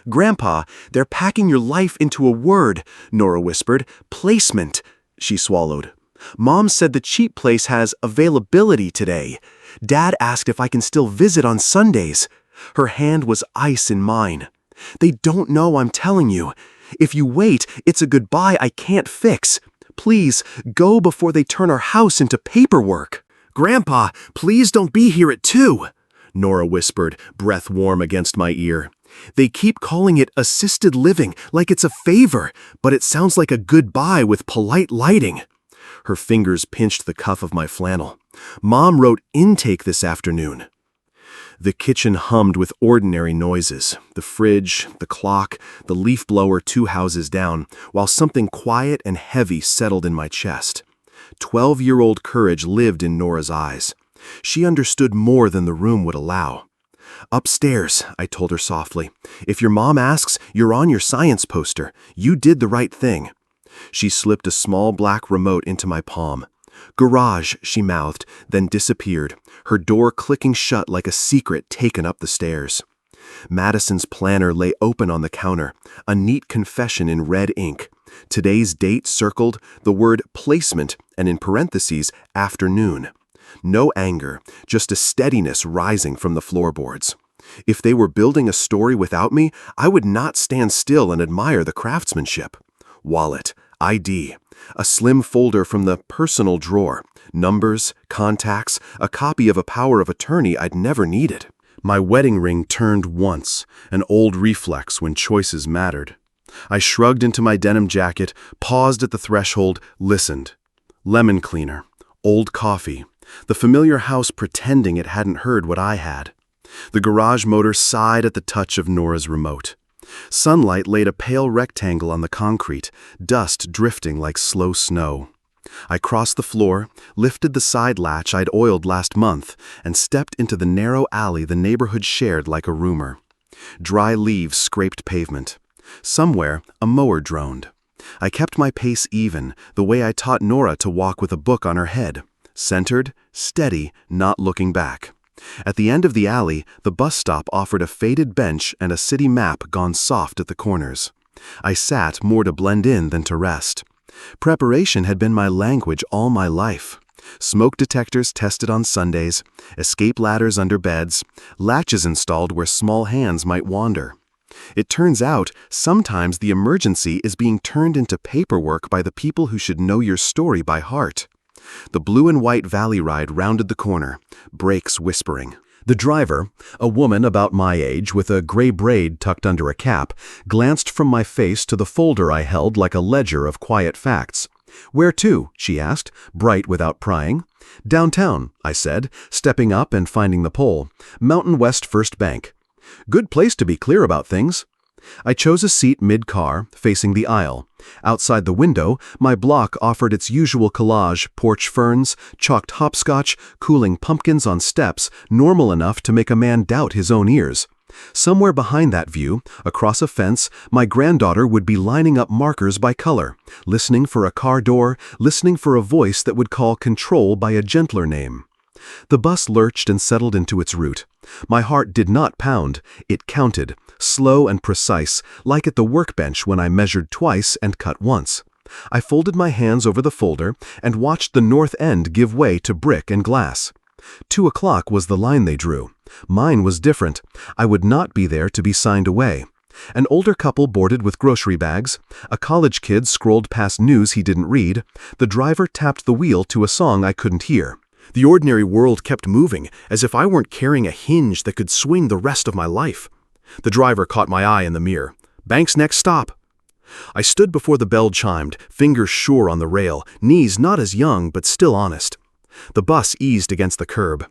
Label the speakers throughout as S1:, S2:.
S1: "Grandpa, they're packing your life into a word," Nora whispered. "Placement." She swallowed. "Mom said the cheap place has availability today. Dad asked if I can still visit on Sundays." Her hand was ice in mine. "They don't know I'm telling you. If you wait, it's a goodbye I can't fix. Please, go before they turn our house into paperwork." "Grandpa, please don't be here at 2," Nora whispered, breath warm against my ear. "They keep calling it assisted living, like it's a favor, but it sounds like a goodbye with polite lighting." Her fingers pinched the cuff of my flannel. "Mom wrote intake this afternoon." The kitchen hummed with ordinary noises, the fridge, the clock, the leaf blower 2 houses down, while something quiet and heavy settled in my chest. 12-year-old courage lived in Nora's eyes. She understood more than the room would allow. "Upstairs," I told her softly. "If your mom asks, you're on your science poster. You did the right thing." She slipped a small black remote into my palm. "Garage," she mouthed, then disappeared, her door clicking shut like a secret taken up the stairs. Madison's planner lay open on the counter, a neat confession in red ink. Today's date circled, the word placement, and in parentheses, afternoon. No anger, just a steadiness rising from the floorboards. If they were building a story without me, I would not stand still and admire the craftsmanship. Wallet, ID, a slim folder from the personal drawer, numbers, contacts, a copy of a power of attorney I'd never needed. My wedding ring turned once, an old reflex when choices mattered. I shrugged into my denim jacket, paused at the threshold, listened. Lemon cleaner, old coffee, the familiar house pretending it hadn't heard what I had. The garage motor sighed at the touch of Nora's remote. Sunlight laid a pale rectangle on the concrete, dust drifting like slow snow. I crossed the floor, lifted the side latch I'd oiled last month, and stepped into the narrow alley the neighborhood shared like a rumor. Dry leaves scraped pavement. Somewhere, a mower droned. I kept my pace even, the way I taught Nora to walk with a book on her head. Centered, steady, not looking back. At the end of the alley, the bus stop offered a faded bench and a city map gone soft at the corners. I sat more to blend in than to rest. Preparation had been my language all my life. Smoke detectors tested on Sundays, escape ladders under beds, latches installed where small hands might wander. It turns out, sometimes the emergency is being turned into paperwork by the people who should know your story by heart. The blue and white valley ride rounded the corner, brakes whispering. The driver, a woman about my age with a gray braid tucked under a cap, glanced from my face to the folder I held like a ledger of quiet facts. "Where to?" she asked, bright without prying. "Downtown," I said, stepping up and finding the pole. "Mountain West First Bank." "Good place to be clear about things." I chose a seat mid-car, facing the aisle. Outside the window, my block offered its usual collage: porch ferns, chalked hopscotch, cooling pumpkins on steps, normal enough to make a man doubt his own ears. Somewhere behind that view, across a fence, my granddaughter would be lining up markers by color, listening for a car door, listening for a voice that would call control by a gentler name. The bus lurched and settled into its route. My heart did not pound, it counted, slow and precise, like at the workbench when I measured twice and cut once. I folded my hands over the folder and watched the north end give way to brick and glass. 2 o'clock was the line they drew. Mine was different. I would not be there to be signed away. An older couple boarded with grocery bags. A college kid scrolled past news he didn't read. The driver tapped the wheel to a song I couldn't hear. The ordinary world kept moving, as if I weren't carrying a hinge that could swing the rest of my life. The driver caught my eye in the mirror. "Bank's next stop." I stood before the bell chimed, fingers sure on the rail, knees not as young but still honest. The bus eased against the curb.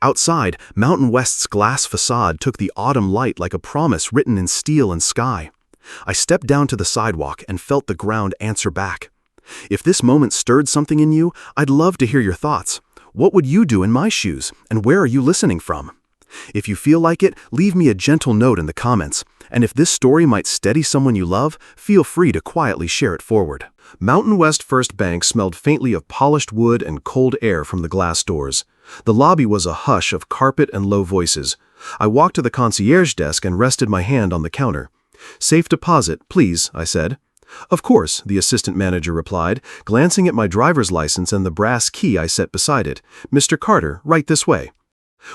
S1: Outside, Mountain West's glass facade took the autumn light like a promise written in steel and sky. I stepped down to the sidewalk and felt the ground answer back. If this moment stirred something in you, I'd love to hear your thoughts. What would you do in my shoes, and where are you listening from? If you feel like it, leave me a gentle note in the comments, and if this story might steady someone you love, feel free to quietly share it forward. Mountain West First Bank smelled faintly of polished wood and cold air from the glass doors. The lobby was a hush of carpet and low voices. I walked to the concierge desk and rested my hand on the counter. "Safe deposit, please," I said. "Of course," the assistant manager replied, glancing at my driver's license and the brass key I set beside it. "Mr. Carter, right this way."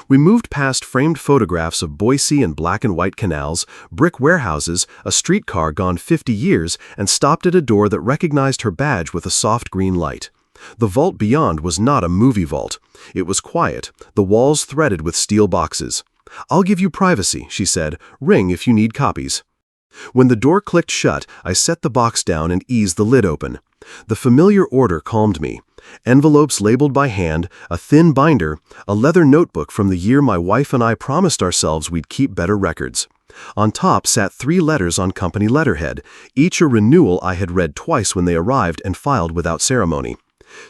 S1: We moved past framed photographs of Boise and black and white canals, brick warehouses, a streetcar gone 50 years, and stopped at a door that recognized her badge with a soft green light. The vault beyond was not a movie vault. It was quiet, the walls threaded with steel boxes. "I'll give you privacy," she said. "Ring if you need copies." When the door clicked shut, I set the box down and eased the lid open. The familiar order calmed me. Envelopes labeled by hand, a thin binder, a leather notebook from the year my wife and I promised ourselves we'd keep better records. On top sat 3 letters on company letterhead, each a renewal I had read twice when they arrived and filed without ceremony.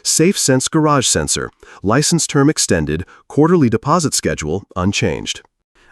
S1: Safe Sense Garage Sensor, license term extended, quarterly deposit schedule unchanged.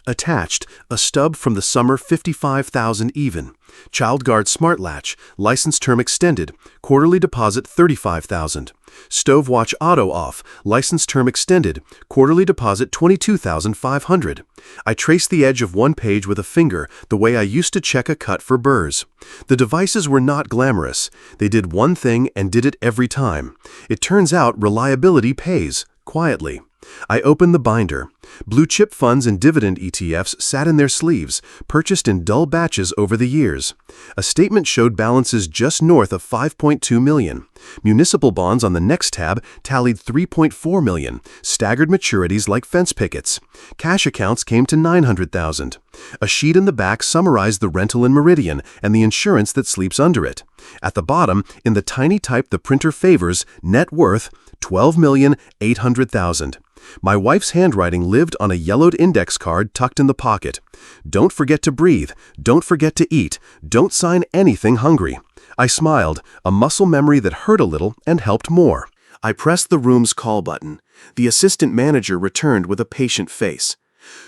S1: Attached, a stub from the summer 55,000 even. Child Guard Smart Latch, license term extended, quarterly deposit 35,000. Stove Watch Auto Off, license term extended, quarterly deposit 22,500. I traced the edge of one page with a finger, the way I used to check a cut for burrs. The devices were not glamorous. They did one thing and did it every time. It turns out reliability pays, quietly. I opened the binder. Blue chip funds and dividend ETFs sat in their sleeves, purchased in dull batches over the years. A statement showed balances just north of $5.2 million. Municipal bonds on the next tab tallied $3.4 million, staggered maturities like fence pickets. Cash accounts came to $900,000. A sheet in the back summarized the rental in Meridian and the insurance that sleeps under it. At the bottom, in the tiny type the printer favors, net worth $12,800,000. My wife's handwriting lived on a yellowed index card tucked in the pocket. "Don't forget to breathe. Don't forget to eat. Don't sign anything hungry." I smiled, a muscle memory that hurt a little and helped more. I pressed the room's call button. The assistant manager returned with a patient face.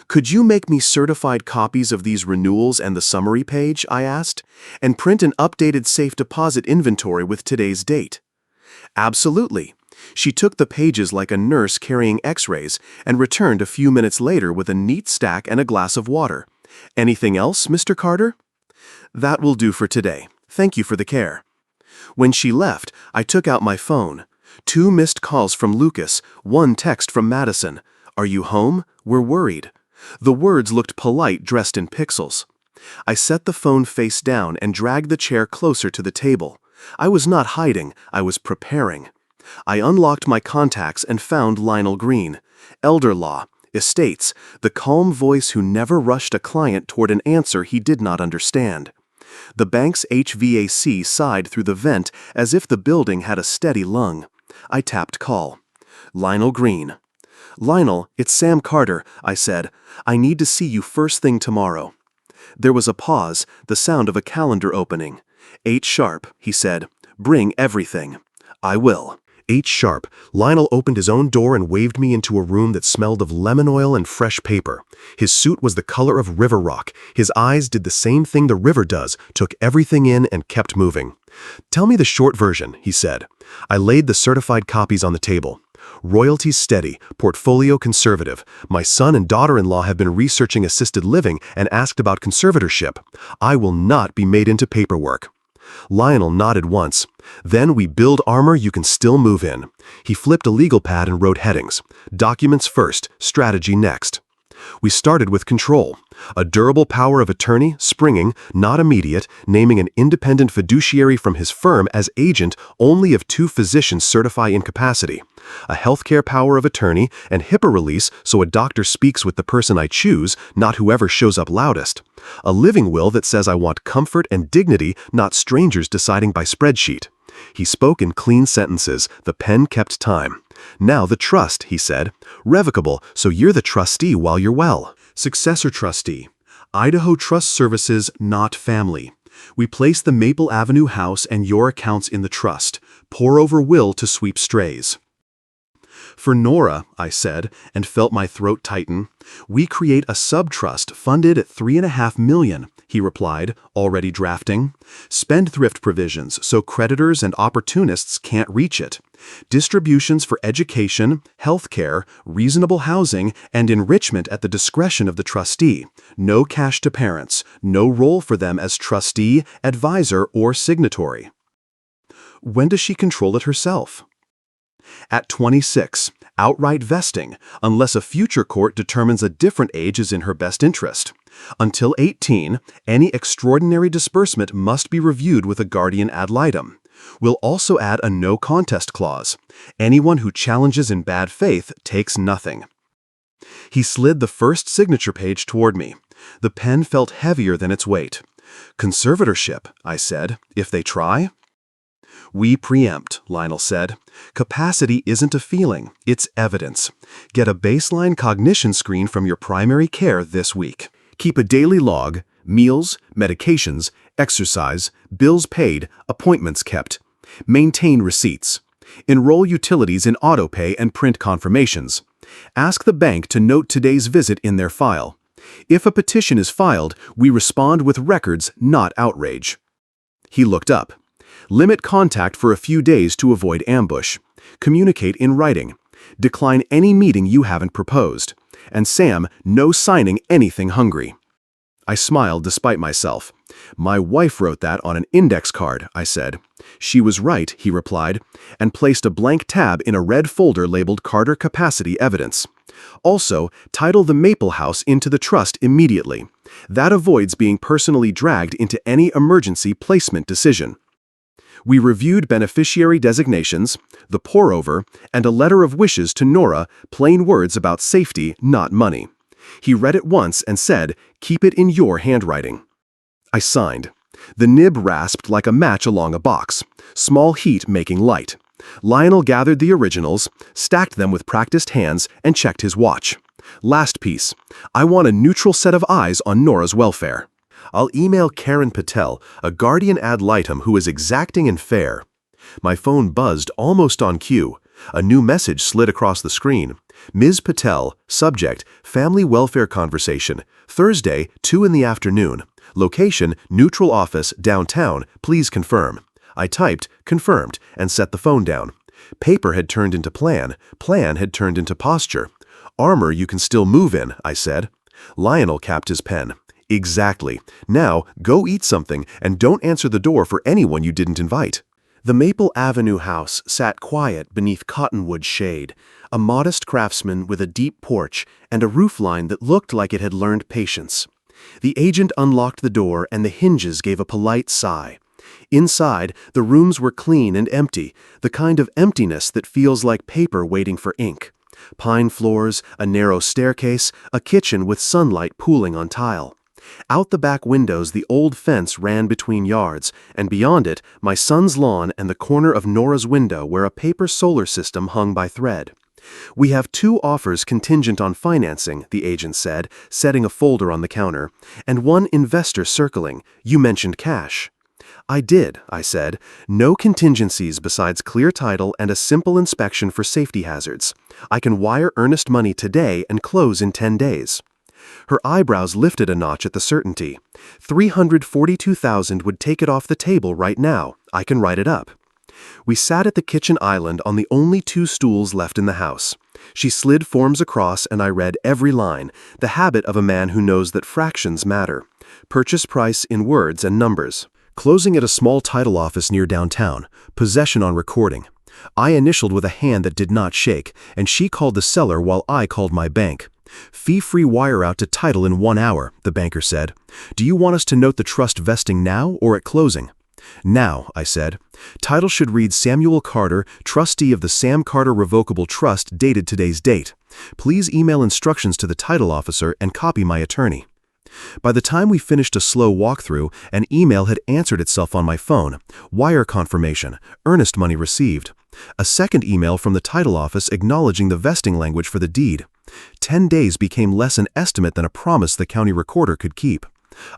S1: "Could you make me certified copies of these renewals and the summary page?" I asked, "and print an updated safe deposit inventory with today's date?" "Absolutely." She took the pages like a nurse carrying x-rays and returned a few minutes later with a neat stack and a glass of water. "Anything else, Mr. Carter?" "That will do for today. Thank you for the care." When she left, I took out my phone. 2 missed calls from Lucas, 1 text from Madison. "Are you home? We're worried." The words looked polite dressed in pixels. I set the phone face down and dragged the chair closer to the table. I was not hiding, I was preparing. I unlocked my contacts and found Lionel Green. Elder law, estates, the calm voice who never rushed a client toward an answer he did not understand. The bank's HVAC sighed through the vent as if the building had a steady lung. I tapped call. Lionel Green. "Lionel, it's Sam Carter," I said. "I need to see you first thing tomorrow." There was a pause, the sound of a calendar opening. 8 sharp, he said. "Bring everything." "I will." 8 sharp, Lionel opened his own door and waved me into a room that smelled of lemon oil and fresh paper. His suit was the color of river rock. His eyes did the same thing the river does, took everything in and kept moving. "Tell me the short version," he said. I laid the certified copies on the table. "Royalties steady, portfolio conservative. My son and daughter-in-law have been researching assisted living and asked about conservatorship. I will not be made into paperwork." Lionel nodded once. "Then we build armor you can still move in." He flipped a legal pad and wrote headings. "Documents first, strategy next." We started with control. A durable power of attorney, springing, not immediate, naming an independent fiduciary from his firm as agent only if 2 physicians certify incapacity. A healthcare power of attorney and HIPAA release so a doctor speaks with the person I choose, not whoever shows up loudest. A living will that says I want comfort and dignity, not strangers deciding by spreadsheet. He spoke in clean sentences. The pen kept time. "Now the trust," he said. "Revocable, so you're the trustee while you're well. Successor trustee. Idaho Trust Services, not family. We place the Maple Avenue house and your accounts in the trust. Pour over will to sweep strays." "For Nora," I said, and felt my throat tighten. "We create a sub-trust funded at $3.5 million. he replied, already drafting. Spendthrift provisions so creditors and opportunists can't reach it. Distributions for education, healthcare, reasonable housing, and enrichment at the discretion of the trustee. No cash to parents, no role for them as trustee, advisor, or signatory. When does she control it herself? At 26, outright vesting, unless a future court determines a different age is in her best interest. Until 18, any extraordinary disbursement must be reviewed with a guardian ad litem. We'll also add a no contest clause. Anyone who challenges in bad faith takes nothing. He slid the first signature page toward me. The pen felt heavier than its weight. Conservatorship, I said, if they try? We preempt, Lionel said. Capacity isn't a feeling, it's evidence. Get a baseline cognition screen from your primary care this week. Keep a daily log, meals, medications, exercise, bills paid, appointments kept. Maintain receipts. Enroll utilities in autopay and print confirmations. Ask the bank to note today's visit in their file. If a petition is filed, we respond with records, not outrage. He looked up. Limit contact for a few days to avoid ambush. Communicate in writing. Decline any meeting you haven't proposed. And Sam, no signing anything hungry. I smiled despite myself. My wife wrote that on an index card, I said. She was right, he replied, and placed a blank tab in a red folder labeled Carter Capacity Evidence. Also, title the Maple House into the trust immediately. That avoids being personally dragged into any emergency placement decision. We reviewed beneficiary designations, the pour-over, and a letter of wishes to Nora, plain words about safety, not money. He read it once and said, "Keep it in your handwriting." I signed. The nib rasped like a match along a box, small heat making light. Lionel gathered the originals, stacked them with practiced hands, and checked his watch. Last piece. I want a neutral set of eyes on Nora's welfare. I'll email Karen Patel, a guardian ad litem who is exacting and fair. My phone buzzed almost on cue. A new message slid across the screen. Ms. Patel, subject, family welfare conversation, Thursday, 2 in the afternoon. Location, neutral office, downtown, please confirm. I typed, confirmed, and set the phone down. Paper had turned into plan had turned into posture. Armor you can still move in, I said. Lionel capped his pen. Exactly. Now, go eat something and don't answer the door for anyone you didn't invite. The Maple Avenue house sat quiet beneath cottonwood shade, a modest craftsman with a deep porch and a roofline that looked like it had learned patience. The agent unlocked the door and the hinges gave a polite sigh. Inside, the rooms were clean and empty, the kind of emptiness that feels like paper waiting for ink. Pine floors, a narrow staircase, a kitchen with sunlight pooling on tile. Out the back windows the old fence ran between yards, and beyond it my son's lawn and the corner of Nora's window where a paper solar system hung by thread. We have 2 offers contingent on financing, the agent said, setting a folder on the counter, and 1 investor circling. You mentioned cash. I did, I said. No contingencies besides clear title and a simple inspection for safety hazards. I can wire earnest money today and close in 10 days. Her eyebrows lifted a notch at the certainty. $342,000 would take it off the table right now. I can write it up. We sat at the kitchen island on the only 2 stools left in the house. She slid forms across and I read every line, the habit of a man who knows that fractions matter. Purchase price in words and numbers. Closing at a small title office near downtown. Possession on recording. I initialed with a hand that did not shake, and she called the seller while I called my bank. Fee-free wire out to title in 1 hour, the banker said. Do you want us to note the trust vesting now or at closing? Now, I said. Title should read Samuel Carter, trustee of the Sam Carter Revocable Trust, dated today's date. Please email instructions to the title officer and copy my attorney. By the time we finished a slow walkthrough, an email had answered itself on my phone. Wire confirmation. Earnest money received. A second email from the title office acknowledging the vesting language for the deed. 10 days became less an estimate than a promise the county recorder could keep.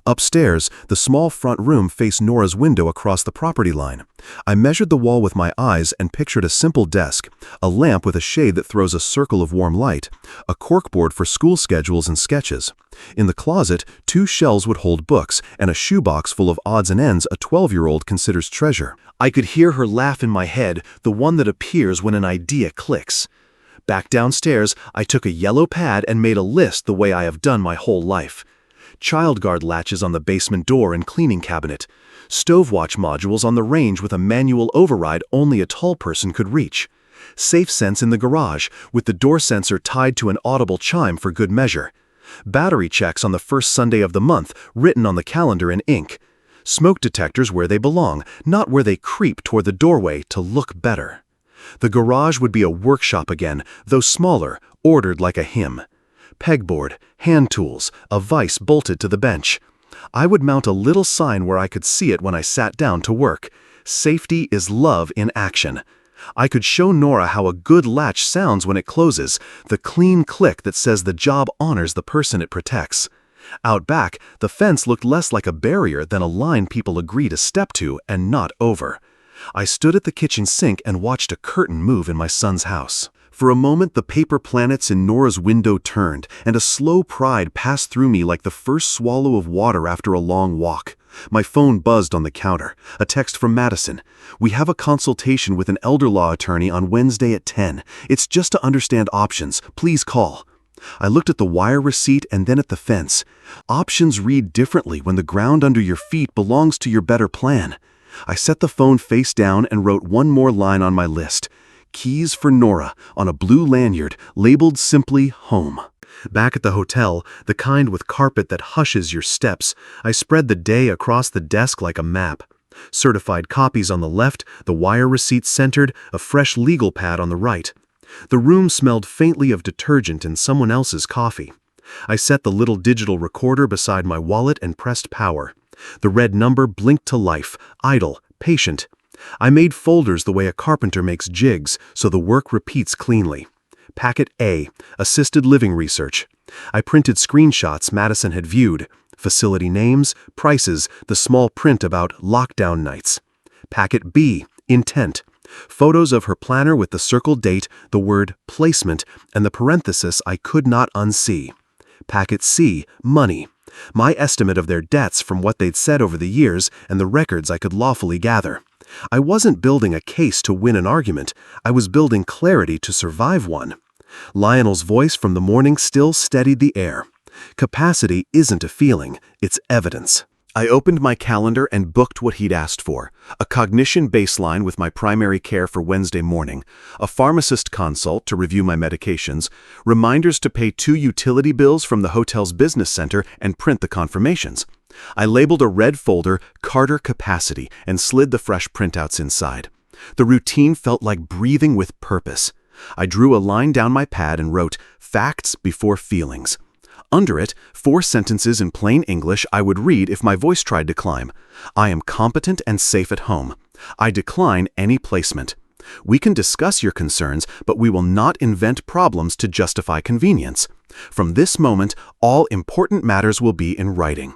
S1: Upstairs, the small front room faced Nora's window across the property line. I measured the wall with my eyes and pictured a simple desk, a lamp with a shade that throws a circle of warm light, a corkboard for school schedules and sketches. In the closet, 2 shelves would hold books, and a shoebox full of odds and ends a 12-year-old considers treasure. I could hear her laugh in my head, the one that appears when an idea clicks. Back downstairs, I took a yellow pad and made a list the way I have done my whole life. Child guard latches on the basement door and cleaning cabinet. Stove watch modules on the range with a manual override only a tall person could reach. Safe sense in the garage, with the door sensor tied to an audible chime for good measure. Battery checks on the first Sunday of the month, written on the calendar in ink. Smoke detectors where they belong, not where they creep toward the doorway to look better. The garage would be a workshop again, though smaller, ordered like a hymn. Pegboard, hand tools, a vise bolted to the bench. I would mount a little sign where I could see it when I sat down to work. Safety is love in action. I could show Nora how a good latch sounds when it closes, the clean click that says the job honors the person it protects. Out back, the fence looked less like a barrier than a line people agree to step to and not over. I stood at the kitchen sink and watched a curtain move in my son's house. For a moment, the paper planets in Nora's window turned, and a slow pride passed through me like the first swallow of water after a long walk. My phone buzzed on the counter. A text from Madison. "We have a consultation with an elder law attorney on Wednesday at 10. It's just to understand options. Please call." I looked at the wire receipt and then at the fence. Options read differently when the ground under your feet belongs to your better plan. I set the phone face down and wrote one more line on my list. Keys for Nora, on a blue lanyard, labeled simply home. Back at the hotel, the kind with carpet that hushes your steps, I spread the day across the desk like a map. Certified copies on the left, the wire receipt centered, a fresh legal pad on the right. The room smelled faintly of detergent and someone else's coffee. I set the little digital recorder beside my wallet and pressed power. The red number blinked to life, idle, patient. I made folders the way a carpenter makes jigs, so the work repeats cleanly. Packet A, Assisted Living Research. I printed screenshots Madison had viewed, facility names, prices, the small print about lockdown nights. Packet B, Intent. Photos of her planner with the circled date, the word placement, and the parenthesis I could not unsee. Packet C, Money. My estimate of their debts from what they'd said over the years and the records I could lawfully gather. I wasn't building a case to win an argument. I was building clarity to survive one. Lionel's voice from the morning still steadied the air. Capacity isn't a feeling, it's evidence. I opened my calendar and booked what he'd asked for. A cognition baseline with my primary care for Wednesday morning, a pharmacist consult to review my medications, reminders to pay 2 utility bills from the hotel's business center and print the confirmations. I labeled a red folder Carter Capacity and slid the fresh printouts inside. The routine felt like breathing with purpose. I drew a line down my pad and wrote, "Facts before feelings." Under it, 4 sentences in plain English I would read if my voice tried to climb. I am competent and safe at home. I decline any placement. We can discuss your concerns, but we will not invent problems to justify convenience. From this moment, all important matters will be in writing.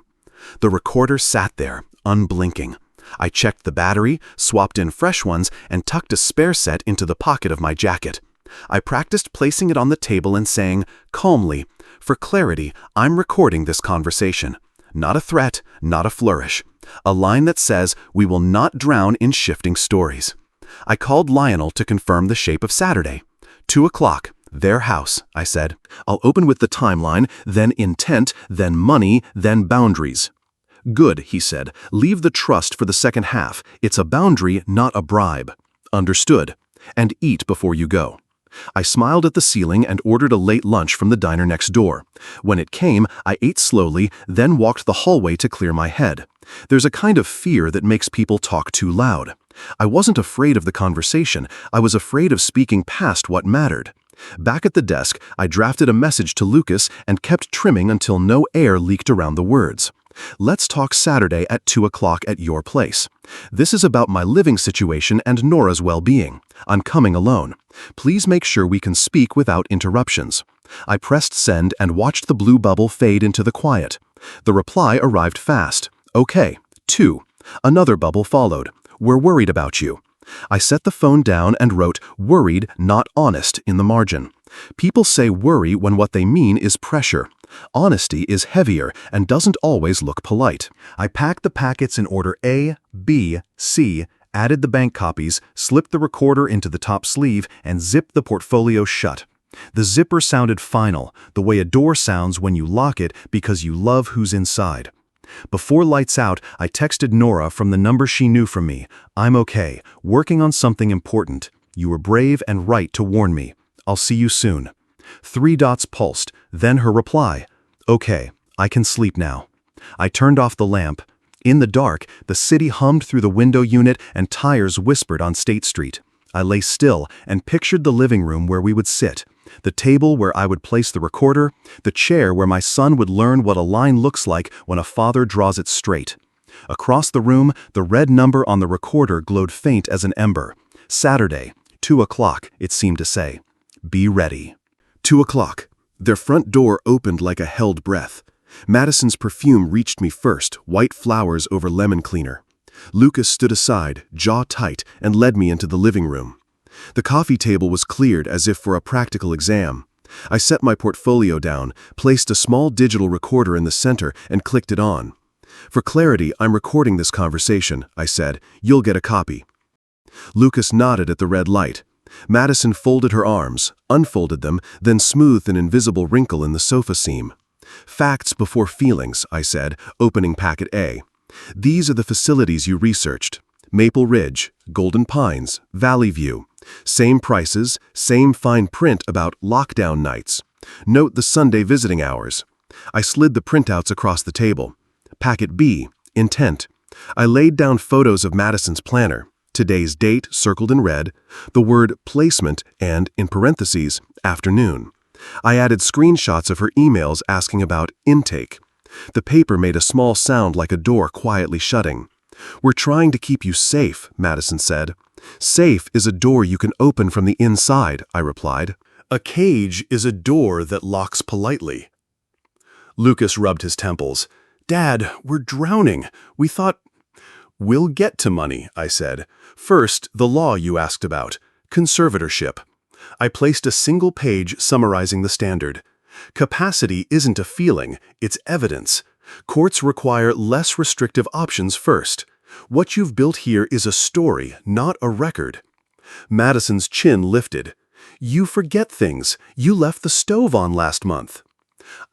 S1: The recorder sat there, unblinking. I checked the battery, swapped in fresh ones, and tucked a spare set into the pocket of my jacket. I practiced placing it on the table and saying, calmly, "For clarity, I'm recording this conversation." Not a threat, not a flourish. A line that says, "We will not drown in shifting stories." I called Lionel to confirm the shape of Saturday. 2 o'clock, their house, I said. I'll open with the timeline, then intent, then money, then boundaries. Good, he said. Leave the trust for the second half. It's a boundary, not a bribe. Understood. And eat before you go. I smiled at the ceiling and ordered a late lunch from the diner next door. When it came, I ate slowly, then walked the hallway to clear my head. There's a kind of fear that makes people talk too loud. I wasn't afraid of the conversation. I was afraid of speaking past what mattered. Back at the desk, I drafted a message to Lucas and kept trimming until no air leaked around the words. Let's talk Saturday at 2 o'clock at your place. This is about my living situation and Nora's well-being. I'm coming alone. Please make sure we can speak without interruptions. I pressed send and watched the blue bubble fade into the quiet. The reply arrived fast. Okay. 2. Another bubble followed. We're worried about you. I set the phone down and wrote, worried, not honest, in the margin. People say worry when what they mean is pressure. Honesty is heavier and doesn't always look polite. I packed the packets in order A, B, C, added the bank copies, slipped the recorder into the top sleeve, and zipped the portfolio shut. The zipper sounded final, the way a door sounds when you lock it because you love who's inside. Before lights out, I texted Nora from the number she knew from me. I'm okay, working on something important. You were brave and right to warn me. I'll see you soon. 3 dots pulsed, then her reply. Okay, I can sleep now. I turned off the lamp. In the dark, the city hummed through the window unit and tires whispered on State Street. I lay still and pictured the living room where we would sit, the table where I would place the recorder, the chair where my son would learn what a line looks like when a father draws it straight. Across the room, the red number on the recorder glowed faint as an ember. Saturday, 2 o'clock, it seemed to say. Be ready. 2 o'clock. Their front door opened like a held breath. Madison's perfume reached me first, white flowers over lemon cleaner. Lucas stood aside, jaw tight, and led me into the living room. The coffee table was cleared as if for a practical exam. I set my portfolio down, placed a small digital recorder in the center, and clicked it on. For clarity, I'm recording this conversation, I said. You'll get a copy. Lucas nodded at the red light. Madison folded her arms, unfolded them, then smoothed an invisible wrinkle in the sofa seam. Facts before feelings, I said, opening packet A. These are the facilities you researched. Maple Ridge, Golden Pines, Valley View. Same prices, same fine print about lockdown nights. Note the Sunday visiting hours. I slid the printouts across the table. Packet B, intent. I laid down photos of Madison's planner. Today's date circled in red, the word placement, and, in parentheses, afternoon. I added screenshots of her emails asking about intake. The paper made a small sound like a door quietly shutting. We're trying to keep you safe, Madison said. Safe is a door you can open from the inside, I replied. A cage is a door that locks politely. Lucas rubbed his temples. Dad, we're drowning. We thought... We'll get to money, I said. First, the law you asked about, conservatorship. I placed a single page summarizing the standard. Capacity isn't a feeling, it's evidence. Courts require less restrictive options first. What you've built here is a story, not a record. Madison's chin lifted. You forget things. You left the stove on last month.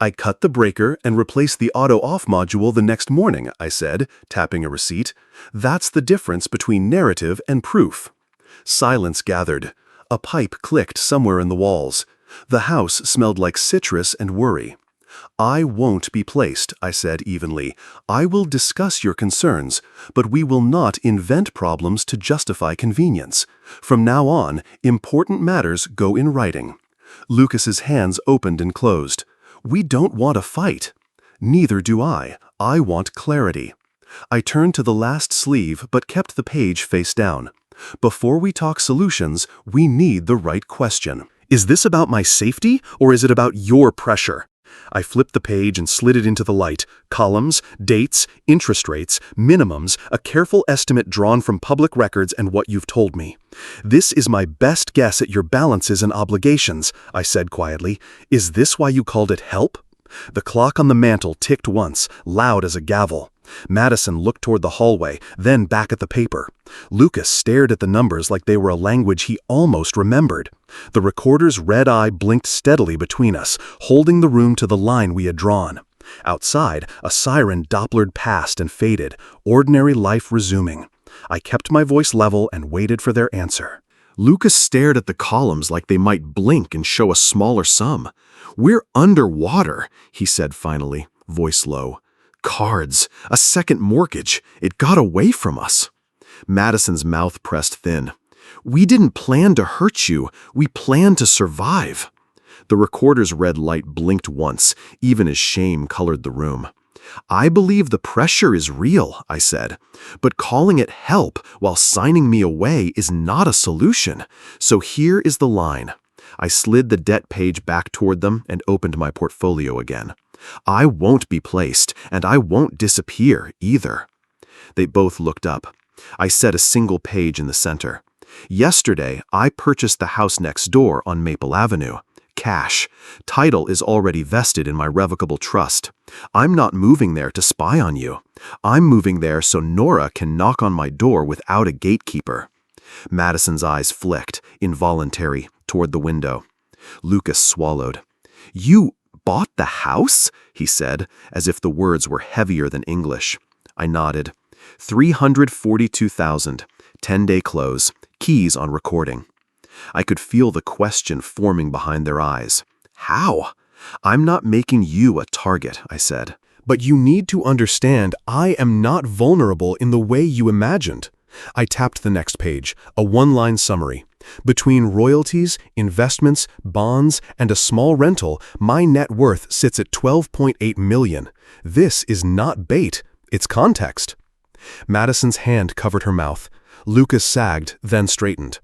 S1: I cut the breaker and replaced the auto-off module the next morning, I said, tapping a receipt. That's the difference between narrative and proof. Silence gathered. A pipe clicked somewhere in the walls. The house smelled like citrus and worry. I won't be placed, I said evenly. I will discuss your concerns, but we will not invent problems to justify convenience. From now on, important matters go in writing. Lucas's hands opened and closed. We don't want a fight. Neither do I. I want clarity. I turned to the last sleeve but kept the page face down. Before we talk solutions, we need the right question. Is this about my safety, or is it about your pressure? I flipped the page and slid it into the light. Columns, dates, interest rates, minimums, a careful estimate drawn from public records and what you've told me. This is my best guess at your balances and obligations, I said quietly. Is this why you called it help? The clock on the mantel ticked once, loud as a gavel. Madison looked toward the hallway, then back at the paper. Lucas stared at the numbers like they were a language he almost remembered. The recorder's red eye blinked steadily between us, holding the room to the line we had drawn. Outside, a siren Dopplered past and faded, ordinary life resuming. I kept my voice level and waited for their answer. Lucas stared at the columns like they might blink and show a smaller sum. We're underwater, he said finally, voice low. Cards, a second mortgage. It got away from us. Madison's mouth pressed thin. We didn't plan to hurt you. We planned to survive. The recorder's red light blinked once, even as shame colored the room. I believe the pressure is real, I said, but calling it help while signing me away is not a solution. So here is the line. I slid the debt page back toward them and opened my portfolio again. I won't be placed, and I won't disappear either. They both looked up. I set a single page in the center. Yesterday, I purchased the house next door on Maple Avenue. Cash. Title is already vested in my revocable trust. I'm not moving there to spy on you. I'm moving there so Nora can knock on my door without a gatekeeper. Madison's eyes flicked, involuntary, toward the window. Lucas swallowed. You bought the house? He said, as if the words were heavier than English. I nodded. $342,000. 10-day close. Keys on recording. I could feel the question forming behind their eyes. How? I'm not making you a target, I said. But you need to understand I am not vulnerable in the way you imagined. I tapped the next page, a one-line summary. Between royalties, investments, bonds, and a small rental, my net worth sits at $12.8 million. This is not bait, it's context. Madison's hand covered her mouth. Lucas sagged, then straightened.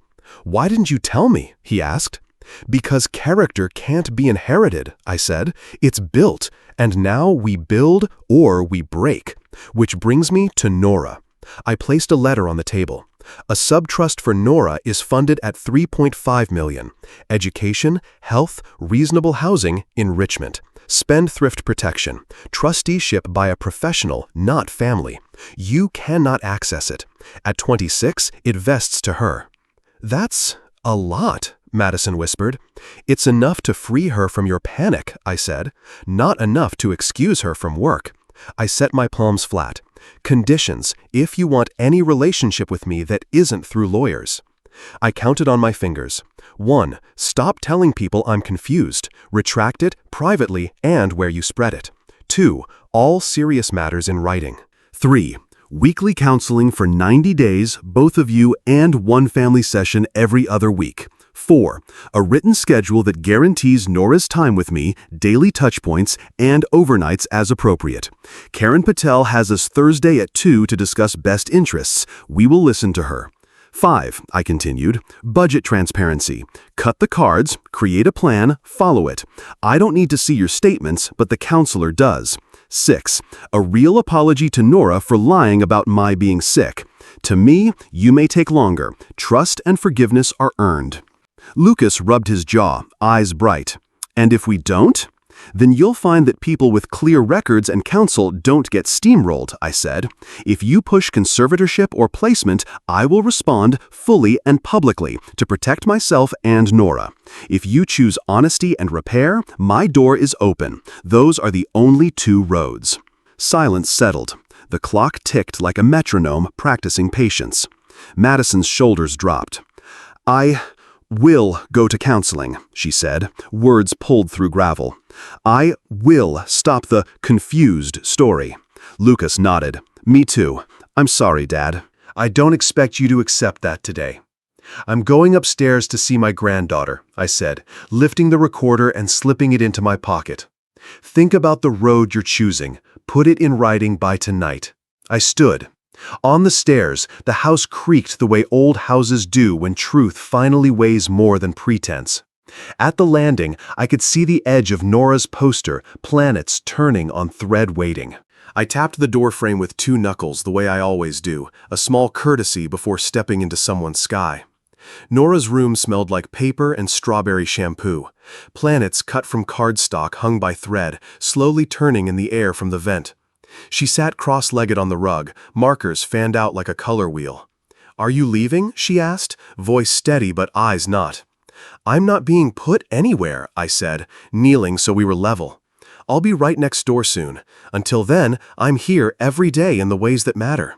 S1: Why didn't you tell me? He asked. Because character can't be inherited, I said. It's built, and now we build or we break. Which brings me to Nora. I placed a letter on the table. A subtrust for Nora is funded at $3.5 million. Education, health, reasonable housing, enrichment. Spendthrift protection. Trusteeship by a professional, not family. You cannot access it. At 26, it vests to her. That's a lot, Madison whispered. It's enough to free her from your panic, I said. Not enough to excuse her from work. I set my palms flat. Conditions, if you want any relationship with me that isn't through lawyers. I counted on my fingers. 1. Stop telling people I'm confused. Retract it privately and where you spread it. 2. All serious matters in writing. 3. Weekly counseling for 90 days, both of you, and one family session every other week. 4. A written schedule that guarantees Nora's time with me, daily touchpoints, and overnights as appropriate. Karen Patel has us Thursday at 2 to discuss best interests. We will listen to her. 5, I continued, budget transparency. Cut the cards, create a plan, follow it. I don't need to see your statements, but the counselor does. 6, a real apology to Nora for lying about my being sick. To me, you may take longer. Trust and forgiveness are earned. Lucas rubbed his jaw, eyes bright. And if we don't? Then you'll find that people with clear records and counsel don't get steamrolled, I said. If you push conservatorship or placement, I will respond fully and publicly to protect myself and Nora. If you choose honesty and repair, my door is open. Those are the only 2 roads. Silence settled. The clock ticked like a metronome practicing patience. Madison's shoulders dropped. I will go to counseling, she said, words pulled through gravel. I will stop the confused story. Lucas nodded. Me too. I'm sorry, Dad. I don't expect you to accept that today. I'm going upstairs to see my granddaughter, I said, lifting the recorder and slipping it into my pocket. Think about the road you're choosing. Put it in writing by tonight. I stood. On the stairs, the house creaked the way old houses do when truth finally weighs more than pretense. At the landing, I could see the edge of Nora's poster, planets turning on thread waiting. I tapped the doorframe with 2 knuckles the way I always do, a small courtesy before stepping into someone's sky. Nora's room smelled like paper and strawberry shampoo. Planets cut from cardstock hung by thread, slowly turning in the air from the vent. She sat cross-legged on the rug, markers fanned out like a color wheel. Are you leaving? She asked, voice steady but eyes not. I'm not being put anywhere, I said, kneeling so we were level. I'll be right next door soon. Until then, I'm here every day in the ways that matter.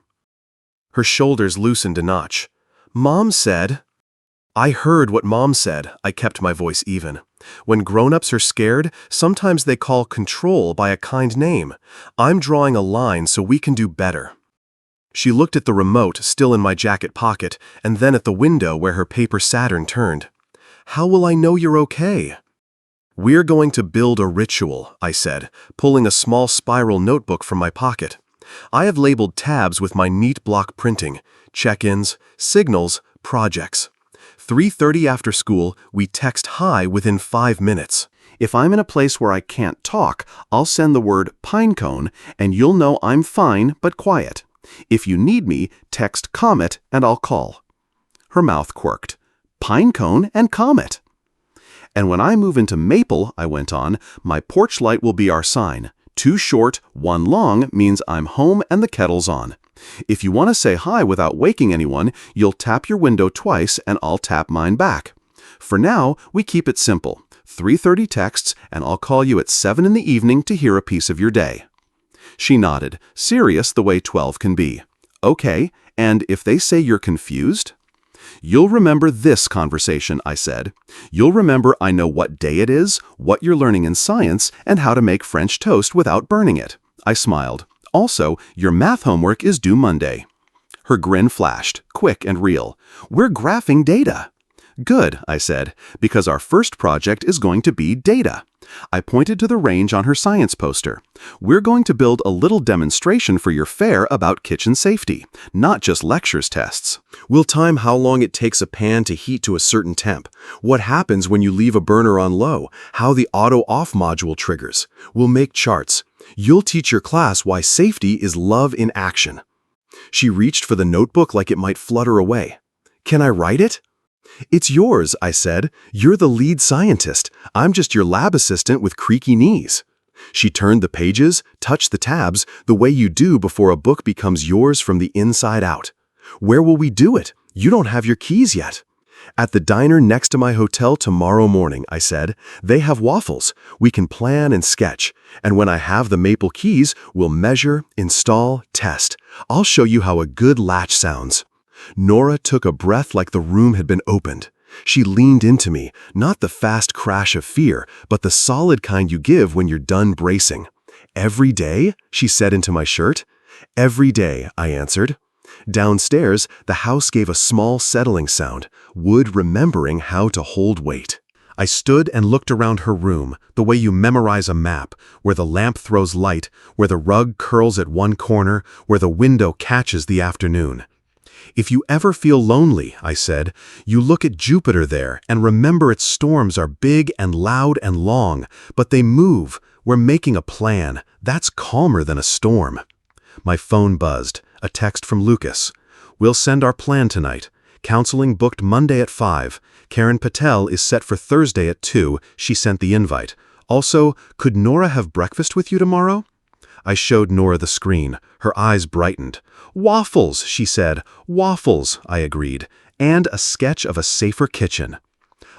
S1: Her shoulders loosened a notch. Mom said... I heard what Mom said. I kept my voice even. When grown-ups are scared, sometimes they call control by a kind name. I'm drawing a line so we can do better. She looked at the remote still in my jacket pocket, and then at the window where her paper Saturn turned. How will I know you're okay? We're going to build a ritual, I said, pulling a small spiral notebook from my pocket. I have labeled tabs with my neat block printing, check-ins, signals, projects. 3:30 after school, we text hi within 5 minutes. If I'm in a place where I can't talk, I'll send the word pinecone, and you'll know I'm fine but quiet. If you need me, text comet and I'll call. Her mouth quirked. Pinecone and comet. And when I move into maple, I went on, my porch light will be our sign. 2 short, 1 long means I'm home and the kettle's on. If you want to say hi without waking anyone, you'll tap your window twice and I'll tap mine back. For now, we keep it simple. 3:30 texts and I'll call you at 7 in the evening to hear a piece of your day. She nodded, serious the way 12 can be. Okay, and if they say you're confused? You'll remember this conversation, I said. You'll remember I know what day it is, what you're learning in science, and how to make French toast without burning it. I smiled. Also, your math homework is due Monday. Her grin flashed, quick and real. We're graphing data. Good, I said, because our first project is going to be data. I pointed to the range on her science poster. We're going to build a little demonstration for your fair about kitchen safety, not just lectures tests. We'll time how long it takes a pan to heat to a certain temp, what happens when you leave a burner on low, how the auto-off module triggers. We'll make charts. You'll teach your class why safety is love in action. She reached for the notebook like it might flutter away. Can I write it? It's yours, I said. You're the lead scientist. I'm just your lab assistant with creaky knees. She turned the pages, touched the tabs, the way you do before a book becomes yours from the inside out. Where will we do it? You don't have your keys yet. At the diner next to my hotel tomorrow morning, I said. They have waffles. We can plan and sketch. And when I have the maple keys, we'll measure, install, test. I'll show you how a good latch sounds. Nora took a breath like the room had been opened. She leaned into me, not the fast crash of fear, but the solid kind you give when you're done bracing. Every day? She said into my shirt. Every day, I answered. Downstairs, the house gave a small settling sound, wood remembering how to hold weight. I stood and looked around her room, the way you memorize a map, where the lamp throws light, where the rug curls at one corner, where the window catches the afternoon. If you ever feel lonely, I said, you look at Jupiter there and remember its storms are big and loud and long, but they move. We're making a plan. That's calmer than a storm. My phone buzzed. A text from Lucas. We'll send our plan tonight. Counseling booked Monday at 5. Karen Patel is set for Thursday at 2. She sent the invite. Also, could Nora have breakfast with you tomorrow? I showed Nora the screen. Her eyes brightened. Waffles, she said. Waffles, I agreed. And a sketch of a safer kitchen.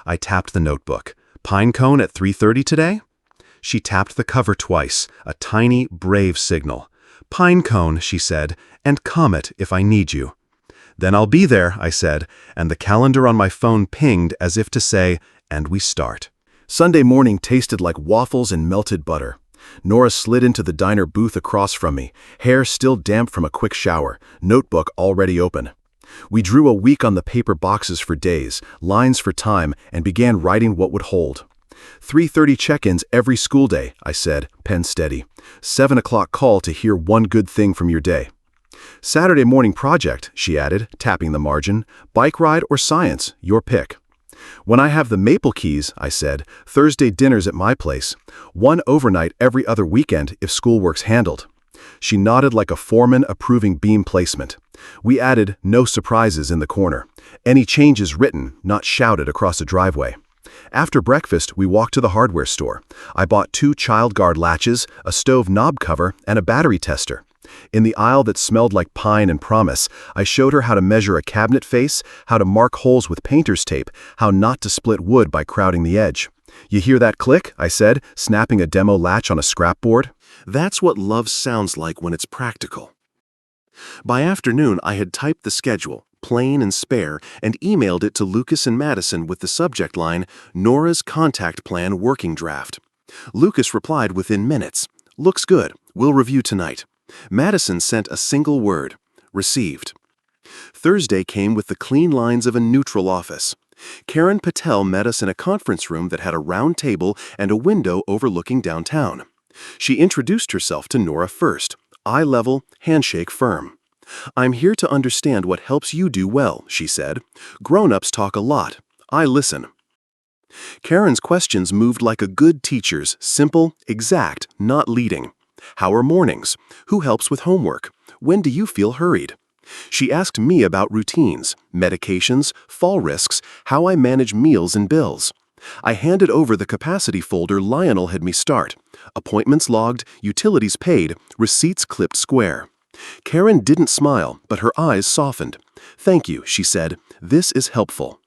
S1: I tapped the notebook. Pinecone at 3:30 today? She tapped the cover twice, a tiny, brave signal. Pinecone, she said, and comet if I need you. Then I'll be there, I said, and the calendar on my phone pinged as if to say, and we start. Sunday morning tasted like waffles and melted butter. Nora slid into the diner booth across from me, hair still damp from a quick shower, notebook already open. We drew a week on the paper boxes for days, lines for time, and began writing what would hold. 3:30 check-ins every school day, I said, pen steady. 7 o'clock call to hear one good thing from your day. Saturday morning project, she added, tapping the margin. Bike ride or science, your pick. When I have the maple keys, I said, Thursday dinners at my place. 1 overnight every other weekend if schoolwork's handled. She nodded like a foreman approving beam placement. We added no surprises in the corner. Any changes written, not shouted across a driveway. After breakfast, we walked to the hardware store. I bought 2 child guard latches, a stove knob cover, and a battery tester. In the aisle that smelled like pine and promise, I showed her how to measure a cabinet face, how to mark holes with painter's tape, how not to split wood by crowding the edge. You hear that click? I said, snapping a demo latch on a scrapboard. That's what love sounds like when it's practical. By afternoon, I had typed the schedule, plain and spare, and emailed it to Lucas and Madison with the subject line, Nora's Contact Plan Working Draft. Lucas replied within minutes, Looks good, we'll review tonight. Madison sent a single word, Received. Thursday came with the clean lines of a neutral office. Karen Patel met us in a conference room that had a round table and a window overlooking downtown. She introduced herself to Nora first, eye-level, handshake firm. I'm here to understand what helps you do well, she said. Grown-ups talk a lot. I listen. Karen's questions moved like a good teacher's, simple, exact, not leading. How are mornings? Who helps with homework? When do you feel hurried? She asked me about routines, medications, fall risks, how I manage meals and bills. I handed over the capacity folder Lionel had me start. Appointments logged, utilities paid, receipts clipped square. Karen didn't smile, but her eyes softened. "Thank you," she said. "This is helpful."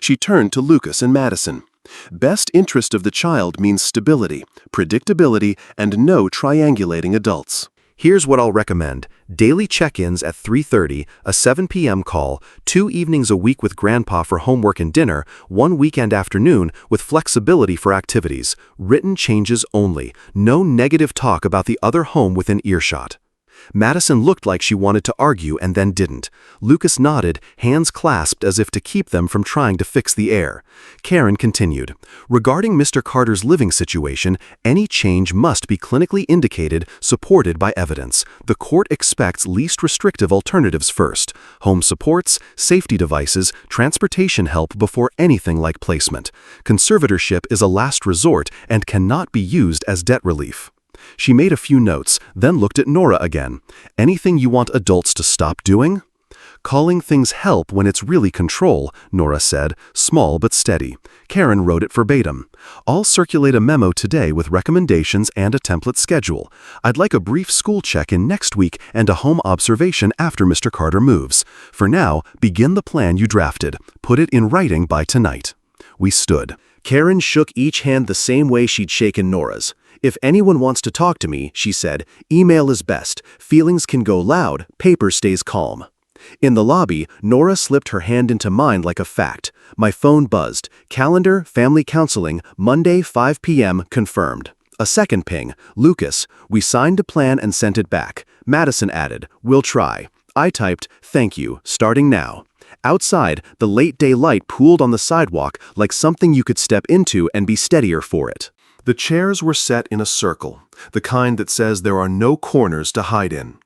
S1: She turned to Lucas and Madison. Best interest of the child means stability, predictability, and no triangulating adults.
S2: Here's what I'll recommend. Daily check-ins at 3:30, a 7 p.m. call, 2 evenings a week with Grandpa for homework and dinner, 1 weekend afternoon with flexibility for activities. Written changes only. No negative talk about the other home within earshot. Madison looked like she wanted to argue and then didn't. Lucas nodded, hands clasped as if to keep them from trying to fix the air. Karen continued, "Regarding Mr. Carter's living situation, any change must be clinically indicated, supported by evidence. The court expects least restrictive alternatives first. Home supports, safety devices, transportation help before anything like placement. Conservatorship is a last resort and cannot be used as debt relief." She made a few notes, then looked at Nora again. "Anything you want adults to stop doing?" "Calling things help when it's really control," Nora said, small but steady. Karen wrote it verbatim. "I'll circulate a memo today with recommendations and a template schedule. I'd like a brief school check-in next week and a home observation after Mr. Carter moves. For now, begin the plan you drafted. Put it in writing by tonight." We stood. Karen shook each hand the same way she'd shaken Nora's. "If anyone wants to talk to me," she said, "email is best. Feelings can go loud, paper stays calm." In the lobby, Nora slipped her hand into mine like a fact. My phone buzzed. Calendar, family counseling, Monday 5 p.m. confirmed. A second ping. "Lucas, we signed a plan and sent it back." Madison added, "We'll try." I typed, "Thank you, starting now." Outside, the late-day light pooled on the sidewalk like something you could step into and be steadier for it. The chairs were set in a circle, the kind that says there are no corners to hide in.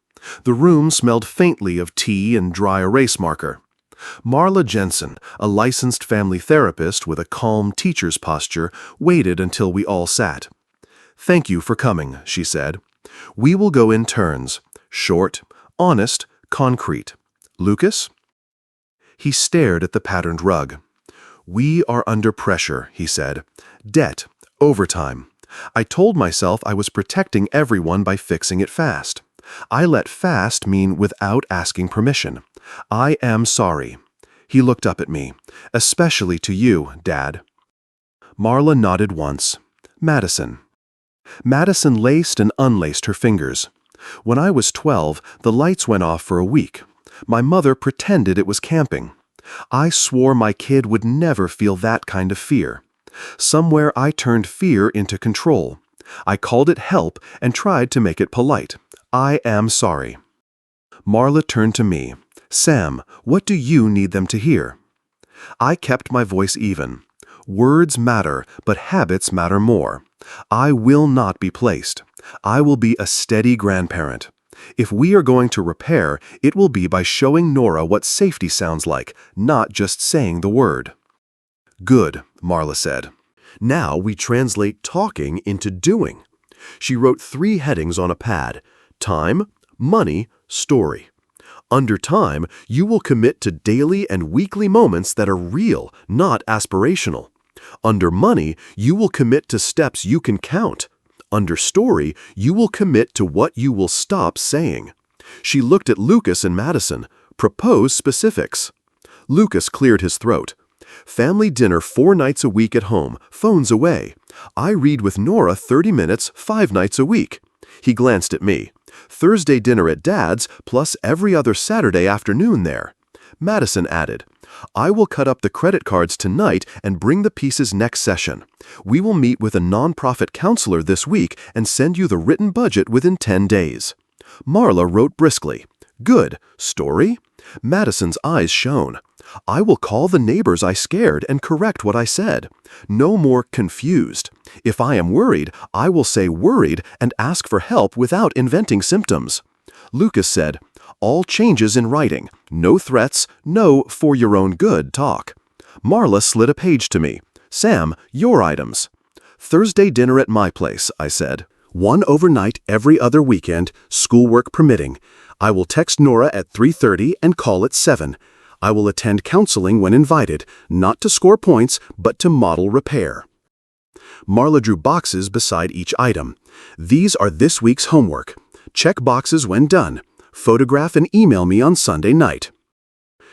S2: The room smelled faintly of tea and dry erase marker. Marla Jensen, a licensed family therapist with a calm teacher's posture, waited until we all sat. "Thank you for coming," she said. "We will go in turns. Short, honest, concrete. Lucas?" He stared at the patterned rug. "We are under pressure," he said. "Debt. Overtime. I told myself I was protecting everyone by fixing it fast. I let fast mean without asking permission. I am sorry." He looked up at me. "Especially to you, Dad." Marla nodded once. "Madison." Madison laced and unlaced her fingers. "When I was 12, the lights went off for a week. My mother pretended it was camping. I swore my kid would never feel that kind of fear. Somewhere I turned fear into control. I called it help and tried to make it polite. I am sorry." Marla turned to me. "Sam, what do you need them to hear?" I kept my voice even. "Words matter, but habits matter more. I will not be placed. I will be a steady grandparent. If we are going to repair, it will be by showing Nora what safety sounds like, not just saying the word." "Good," Marla said. "Now we translate talking into doing." She wrote 3 headings on a pad: time, money, story. Under time, you will commit to daily and weekly moments that are real, not aspirational. Under money, you will commit to steps you can count. Under story, you will commit to what you will stop saying. She looked at Lucas and Madison. "Propose specifics." Lucas cleared his throat. "Family dinner 4 nights a week at home, phones away. I read with Nora 30 minutes, 5 nights a week." He glanced at me. "Thursday dinner at Dad's, plus every other Saturday afternoon there." Madison added, "I will cut up the credit cards tonight and bring the pieces next session. We will meet with a nonprofit counselor this week and send you the written budget within 10 days. Marla wrote briskly. "Good. Story?" Madison's eyes shone. "I will call the neighbors I scared and correct what I said. No more confused. If I am worried, I will say worried and ask for help without inventing symptoms." Lucas said, "All changes in writing. No threats, no for your own good talk."
S1: Marla slid a page to me. Sam, your items. Thursday dinner at my place, I said. One overnight every other weekend, schoolwork permitting. I will text Nora at 3:30 and call at 7. I will attend counseling when invited, not to score points, but to model repair. Marla drew boxes beside each item. These are this week's homework. Check boxes when done. Photograph and email me on Sunday night.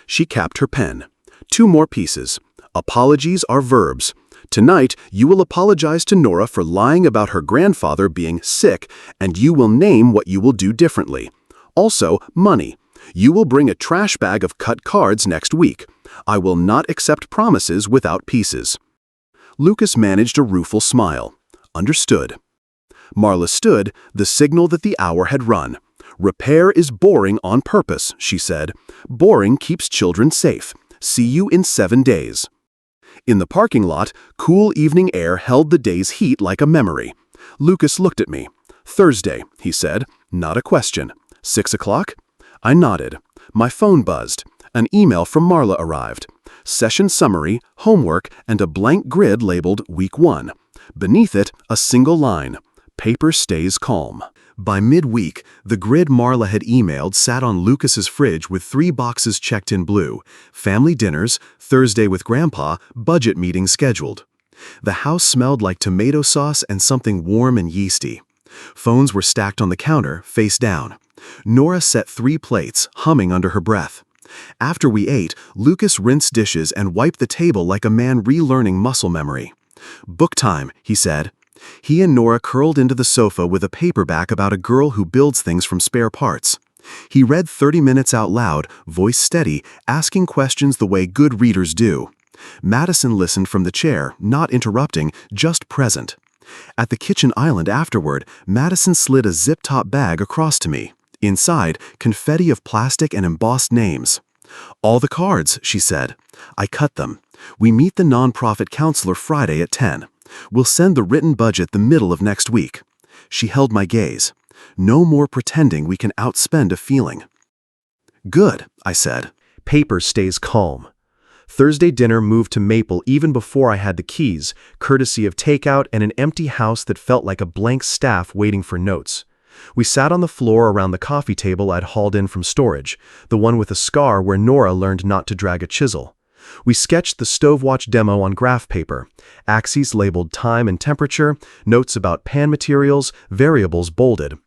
S1: She capped her pen. 2 more pieces. Apologies are verbs. Tonight, you will apologize to Nora for lying about her grandfather being sick, and you will name what you will do differently. Also, money. You will bring a trash bag of cut cards next week. I will not accept promises without pieces. Lucas managed a rueful smile. Understood. Marla stood, the signal that the hour had run. Repair is boring on purpose, she said. Boring keeps children safe. See you in 7 days. In the parking lot, cool evening air held the day's heat like a memory. Lucas looked at me. Thursday, he said, not a question. 6 o'clock? I nodded. My phone buzzed. An email from Marla arrived. Session summary, homework, and a blank grid labeled Week 1. Beneath it, a single line. Paper stays calm. By midweek, the grid Marla had emailed sat on Lucas's fridge with 3 boxes checked in blue. Family dinners, Thursday with Grandpa, budget meetings scheduled. The house smelled like tomato sauce and something warm and yeasty. Phones were stacked on the counter, face down. Nora set 3 plates, humming under her breath. After we ate, Lucas rinsed dishes and wiped the table like a man relearning muscle memory. Book time, he said. He and Nora curled into the sofa with a paperback about a girl who builds things from spare parts. He read 30 minutes out loud, voice steady, asking questions the way good readers do. Madison listened from the chair, not interrupting, just present. At the kitchen island afterward, Madison slid a zip-top bag across to me. Inside, confetti of plastic and embossed names. All the cards, she said. I cut them. We meet the nonprofit counselor Friday at 10. We'll send the written budget the middle of next week. She held my gaze. No more pretending we can outspend a feeling. Good, I said. Paper stays calm. Thursday dinner moved to Maple even before I had the keys, courtesy of takeout and an empty house that felt like a blank staff waiting for notes. We sat on the floor around the coffee table I'd hauled in from storage, the one with a scar where Nora learned not to drag a chisel. We sketched the Stovewatch demo on graph paper, axes labeled time and temperature, notes about pan materials, variables bolded.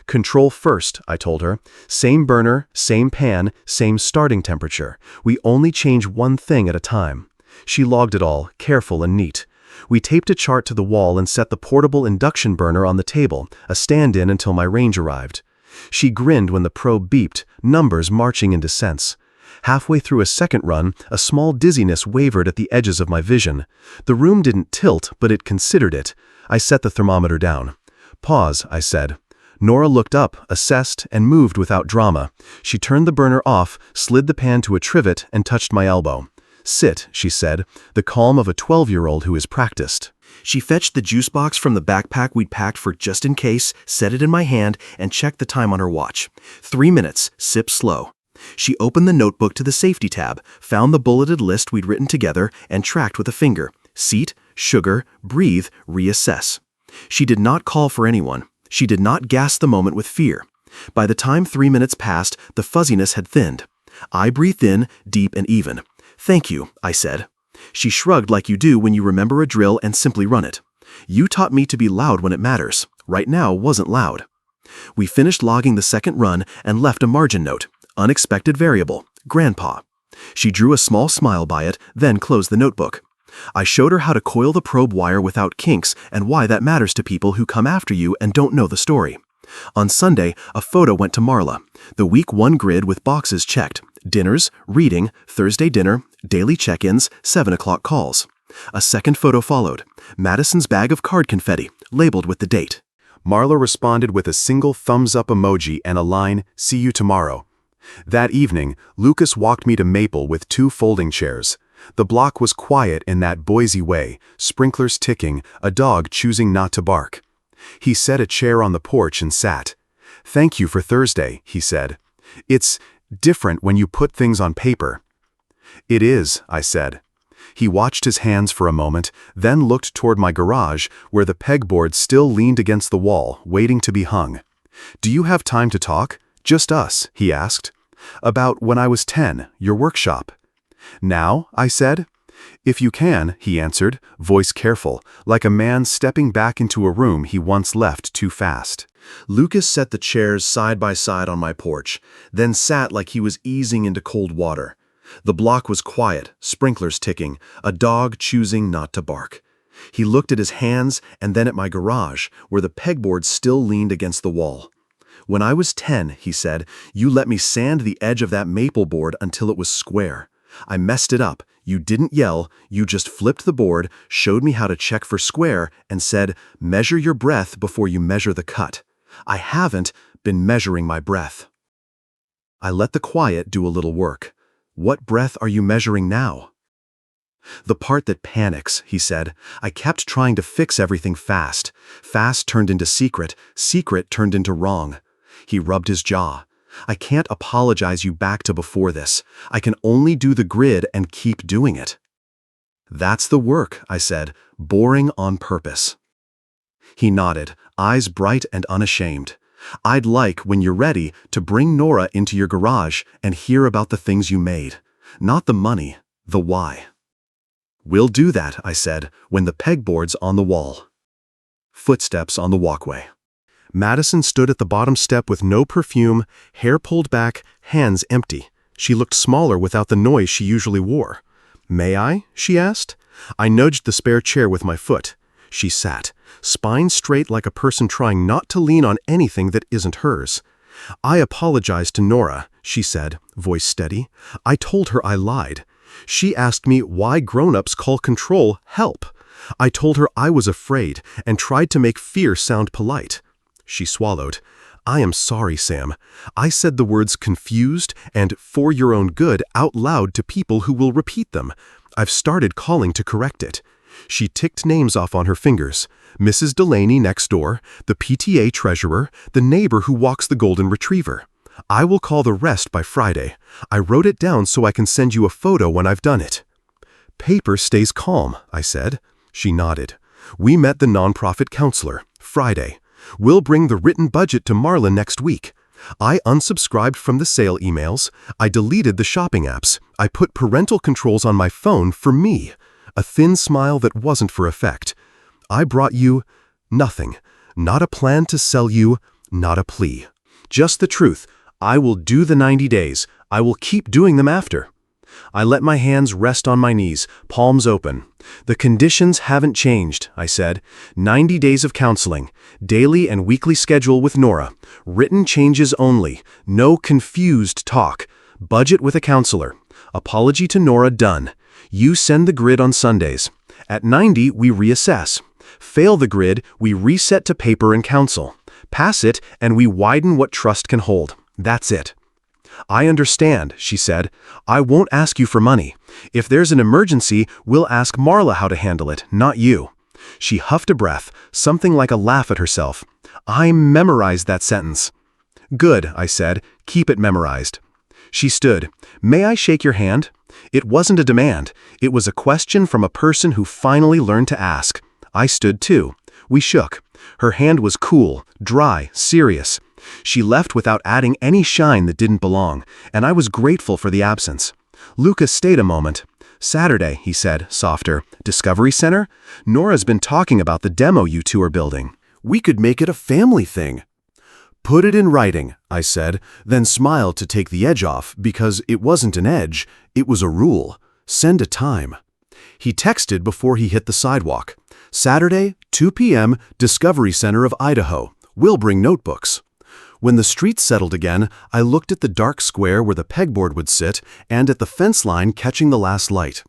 S1: Control first, I told her. Same burner, same pan, same starting temperature. We only change one thing at a time. She logged it all, careful and neat. We taped a chart to the wall and set the portable induction burner on the table, a stand-in until my range arrived. She grinned when the probe beeped, numbers marching into cents. Halfway through a second run, a small dizziness wavered at the edges of my vision. The room didn't tilt, but it considered it. I set the thermometer down. Pause, I said. Nora looked up, assessed, and moved without drama. She turned the burner off, slid the pan to a trivet, and touched my elbow. Sit, she said, the calm of a 12-year-old who is practiced. She fetched the juice box from the backpack we'd packed for just in case, set it in my hand, and checked the time on her watch. 3 minutes, sip slow. She opened the notebook to the safety tab, found the bulleted list we'd written together, and tracked with a finger. Seat, sugar, breathe, reassess. She did not call for anyone. She did not gasp the moment with fear. By the time 3 minutes passed, the fuzziness had thinned. I breathed in, deep and even. Thank you, I said. She shrugged like you do when you remember a drill and simply run it. You taught me to be loud when it matters. Right now wasn't loud. We finished logging the second run and left a margin note. Unexpected variable, Grandpa. She drew a small smile by it, then closed the notebook. I showed her how to coil the probe wire without kinks and why that matters to people who come after you and don't know the story. On Sunday, a photo went to Marla. The week 1 grid with boxes checked. Dinners, reading, Thursday dinner, daily check-ins, 7 o'clock calls. A second photo followed. Madison's bag of card confetti, labeled with the date. Marla responded with a single thumbs-up emoji and a line, "See you tomorrow." That evening, Lucas walked me to Maple with 2 folding chairs. The block was quiet in that Boise way, sprinklers ticking, a dog choosing not to bark. He set a chair on the porch and sat. "Thank you for Thursday," he said. "It's different when you put things on paper." "It is," I said.
S2: He watched his hands for a moment, then looked toward my garage, where the pegboard still leaned against the wall, waiting to be hung. "Do you have time to talk? Just us," he asked. "About when I was 10, your workshop." "Now?" I said. "If you can," he answered, voice careful, like a man stepping back into a room he once left too fast.
S1: Lucas set the chairs side by side on my porch, then sat like he was easing into cold water. The block was quiet, sprinklers ticking, a dog choosing not to bark. He looked at his hands and then at my garage, where the pegboard still leaned against the wall. "When I was 10, he said, you let me sand the edge of that maple board until it was square. I messed it up. You didn't yell, you just flipped the board, showed me how to check for square, and said, measure your breath before you measure the cut. I haven't been measuring my breath." I let the quiet do a little work. "What breath are you measuring now?" "The part that panics," he said. "I kept trying to fix everything fast. Fast turned into secret, secret turned into wrong." He rubbed his jaw. "I can't apologize you back to before this. I can only do the grid and keep doing it." "That's the work," I said, boring on purpose. He nodded, eyes bright and unashamed. "I'd like, when you're ready, to bring Nora into your garage and hear about the things you made. Not the money, the why." "We'll do that," I said, when the pegboard's on the wall. Footsteps on the walkway. Madison stood at the bottom step with no perfume, hair pulled back, hands empty. She looked smaller without the noise she usually wore. "May I?" she asked. I nudged the spare chair with my foot. She sat, spine straight like a person trying not to lean on anything that isn't hers. "I apologized to Nora," she said, voice steady. "I told her I lied. She asked me why grown-ups call control help. I told her I was afraid and tried to make fear sound polite." She swallowed. "I am sorry, Sam. I said the words confused and for your own good out loud to people who will repeat them. I've started calling to correct it." She ticked names off on her fingers. Mrs. Delaney next door, the PTA treasurer, the neighbor who walks the golden retriever. "I will call the rest by Friday. I wrote it down so I can send you a photo when I've done it." "Paper stays calm," I said. She nodded. "We met the nonprofit counselor. Friday. We'll bring the written budget to Marla next week. I unsubscribed from the sale emails. I deleted the shopping apps. I put parental controls on my phone for me." A thin smile that wasn't for effect. "I brought you nothing. Not a plan to sell you, not a plea. Just the truth. I will do the 90 days. I will keep doing them after." I let my hands rest on my knees, palms open. "The conditions haven't changed," I said. 90 days of counseling, daily and weekly schedule with Nora, written changes only, no confused talk, budget with a counselor, apology to Nora done. You send the grid on Sundays. At 90, we reassess. Fail the grid, we reset to paper and counsel. Pass it, and we widen what trust can hold. That's it. "I understand," she said. "I won't ask you for money. If there's an emergency, we'll ask Marla how to handle it, not you." She huffed a breath, something like a laugh at herself. "I memorized that sentence." "Good," I said. "Keep it memorized." She stood. "May I shake your hand?" It wasn't a demand. It was a question from a person who finally learned to ask. I stood too. We shook. Her hand was cool, dry, serious. She left without adding any shine that didn't belong, and I was grateful for the absence. Lucas stayed a moment. "Saturday," he said, softer. "Discovery Center? Nora's been talking about the demo you two are building. We could make it a family thing." "Put it in writing," I said, then smiled to take the edge off because it wasn't an edge, it was a rule. "Send a time." He texted before he hit the sidewalk. "Saturday, 2 p.m., Discovery Center of Idaho. We'll bring notebooks." When the street settled again, I looked at the dark square where the pegboard would sit and at the fence line catching the last light.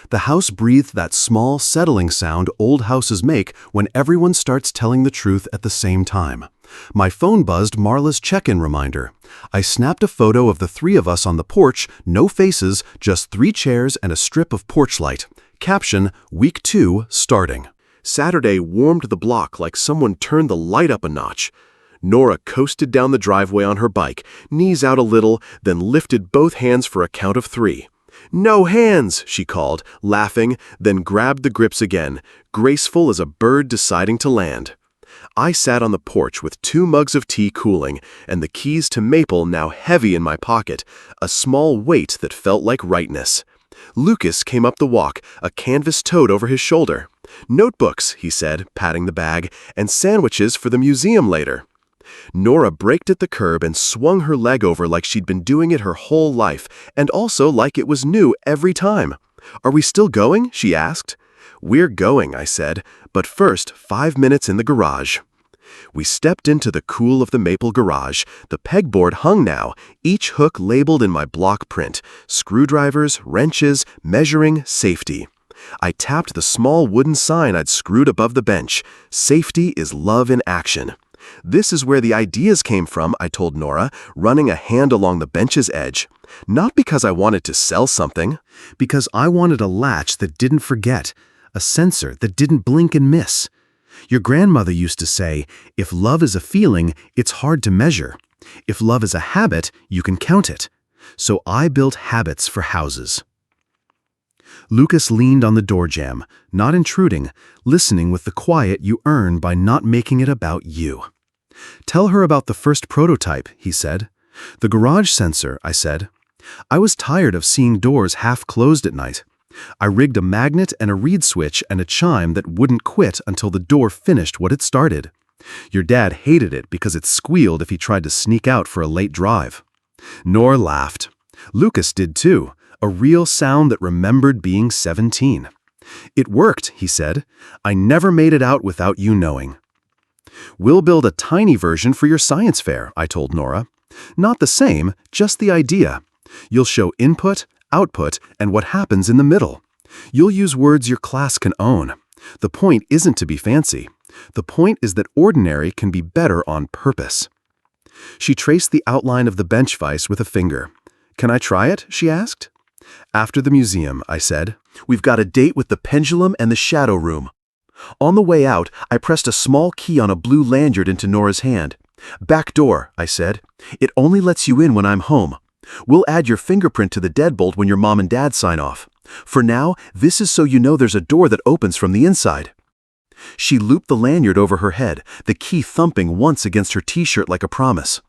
S1: The house breathed that small, settling sound old houses make when everyone starts telling the truth at the same time. My phone buzzed Marla's check-in reminder. I snapped a photo of the three of us on the porch, no faces, just 3 chairs and a strip of porch light. Caption, Week 2, starting. Saturday warmed the block like someone turned the light up a notch. Nora coasted down the driveway on her bike, knees out a little, then lifted both hands for a count of 3. "No hands," she called, laughing, then grabbed the grips again, graceful as a bird deciding to land. I sat on the porch with 2 mugs of tea cooling and the keys to Maple now heavy in my pocket, a small weight that felt like rightness. Lucas came up the walk, a canvas tote over his shoulder. "Notebooks," he said, patting the bag, "and sandwiches for the museum later." Nora braked at the curb and swung her leg over like she'd been doing it her whole life, and also like it was new every time. "Are we still going?" she asked. "We're going," I said, "but first 5 minutes in the garage." We stepped into the cool of the Maple garage. The pegboard hung now, each hook labeled in my block print: screwdrivers, wrenches, measuring, safety. I tapped the small wooden sign I'd screwed above the bench. "Safety is love in action." "This is where the ideas came from," I told Nora, running a hand along the bench's edge. "Not because I wanted to sell something.
S2: Because I wanted a latch that didn't forget, a sensor that didn't blink and miss. Your grandmother used to say, if love is a feeling, it's hard to measure. If love is a habit, you can count it. So I built habits for houses." Lucas leaned on the door jamb, not intruding, listening with the quiet you earn by not making it about you. "Tell her about the first prototype," he said. "The garage sensor," I said. "I was tired of seeing doors half closed at night. I rigged a magnet and a reed switch and a chime that wouldn't quit until the door finished what it started. Your dad hated it because it squealed if he tried to sneak out for a late drive." Nora laughed. Lucas did too, a real sound that remembered being 17. "It worked," he said. "I never made it out without you knowing." "We'll build a tiny version for your science fair," I told Nora. "Not the same, just the idea. You'll show input, output, and what happens in the middle. You'll use words your class can own. The point isn't to be fancy. The point is that ordinary can be better on purpose." She traced the outline of the bench vise with a finger. "Can I try it?" she asked. "After the museum," I said. "We've got a date with the pendulum and the shadow room." On the way out, I pressed a small key on a blue lanyard into Nora's hand. "Backdoor," I said. "It only lets you in when I'm home. We'll add your fingerprint to the deadbolt when your mom and dad sign off. For now, this is so you know there's a door that opens from the inside." She looped the lanyard over her head, the key thumping once against her t-shirt like a promise.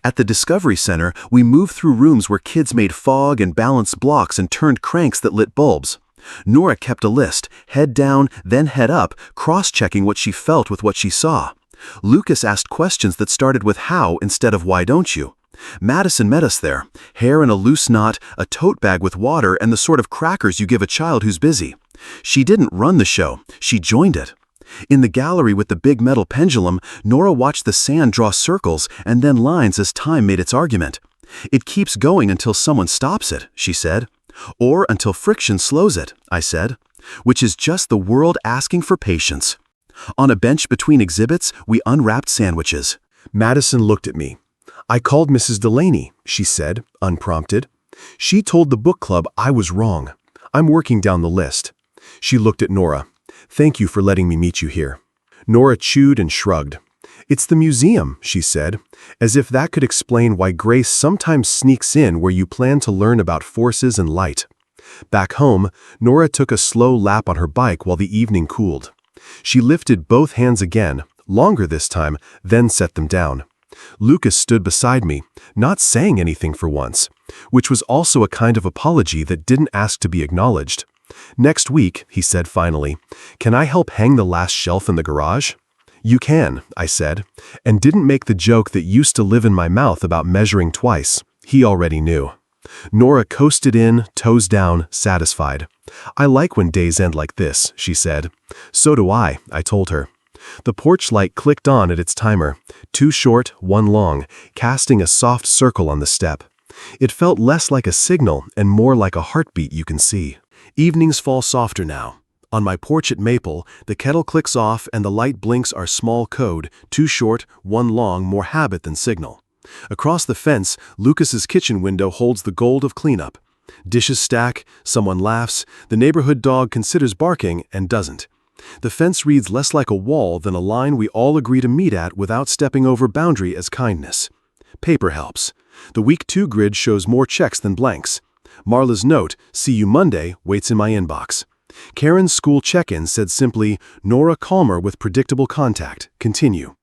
S2: At the Discovery Center, we moved through rooms where kids made fog and balanced blocks and turned cranks that lit bulbs. Nora kept a list, head down, then head up, cross-checking what she felt with what she saw. Lucas asked questions that started with how instead of why don't you. Madison met us there, hair in a loose knot, a tote bag with water, and the sort of crackers you give a child who's busy. She didn't run the show, she joined it. In the gallery with the big metal pendulum, Nora watched the sand draw circles and then lines as time made its argument. "It keeps going until someone stops it," she said. "Or until friction slows it," I said. Which is just the world asking for patience. On a bench between exhibits, we unwrapped sandwiches. Madison looked at me. "I called Mrs. Delaney," she said, unprompted. "She told the book club I was wrong. I'm working down the list." She looked at Nora. "Thank you for letting me meet you here." Nora chewed and shrugged. "It's the museum," she said, as if that could explain why grace sometimes sneaks in where you plan to learn about forces and light. Back home, Nora took a slow lap on her bike while the evening cooled. She lifted both hands again, longer this time, then set them down. Lucas stood beside me, not saying anything for once, which was also a kind of apology that didn't ask to be acknowledged. "Next week," he said finally, "can I help hang the last shelf in the garage?" "You can," I said, and didn't make the joke that used to live in my mouth about measuring twice. He already knew. Nora coasted in, toes down, satisfied. "I like when days end like this," she said. "So do I told her. The porch light clicked on at its timer, 2 short, 1 long, casting a soft circle on the step. It felt less like a signal and more like a heartbeat you can see. Evenings fall softer now. On my porch at Maple, the kettle clicks off and the light blinks our small code, 2 short, 1 long, more habit than signal. Across the fence, Lucas's kitchen window holds the gold of cleanup. Dishes stack, someone laughs, the neighborhood dog considers barking and doesn't. The fence reads less like a wall than a line we all agree to meet at without stepping over boundary as kindness. Paper helps. The week 2 grid shows more checks than blanks.
S1: Marla's note, "See you Monday," waits in my inbox. Karen's school check-in said simply, "Nora calmer with predictable contact. Continue."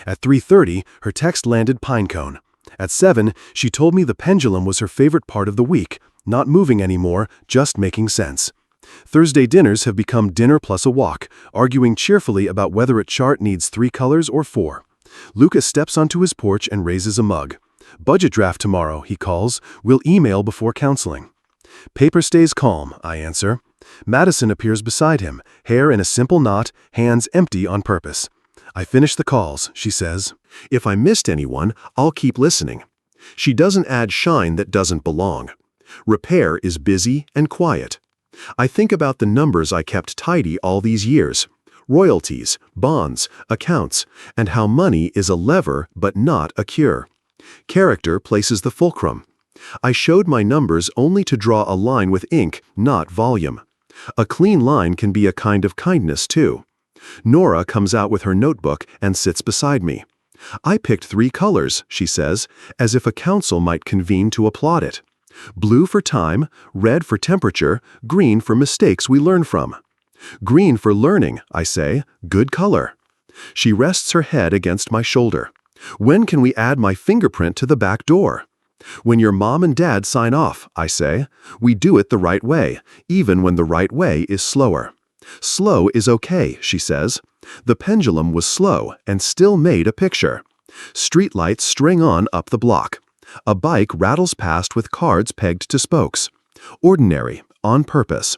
S1: At 3:30, her text landed pinecone. At 7, she told me the pendulum was her favorite part of the week, not moving anymore, just making sense. Thursday dinners have become dinner plus a walk, arguing cheerfully about whether a chart needs 3 colors or 4. Lucas steps onto his porch and raises a mug. "Budget draft tomorrow," he calls. "We'll email before counseling." Paper stays calm, I answer. Madison appears beside him, hair in a simple knot, hands empty on purpose. "I finish the calls," she says. "If I missed anyone, I'll keep listening." She doesn't add shine that doesn't belong. Repair is busy and quiet. I think about the numbers I kept tidy all these years. Royalties, bonds, accounts, and how money is a lever but not a cure. Character places the fulcrum. I showed my numbers only to draw a line with ink, not volume. A clean line can be a kind of kindness, too. Nora comes out with her notebook and sits beside me. "I picked 3 colors," she says, as if a council might convene to applaud it. "Blue for time, red for temperature, green for mistakes we learn from." "Green for learning," I say. "Good color." She rests her head against my shoulder. "When can we add my fingerprint to the back door?" "When your mom and dad sign off," I say. "We do it the right way, even when the right way is slower." "Slow is okay," she says. The pendulum was slow and still made a picture. Streetlights string on up the block. A bike rattles past with cards pegged to spokes. Ordinary, on purpose.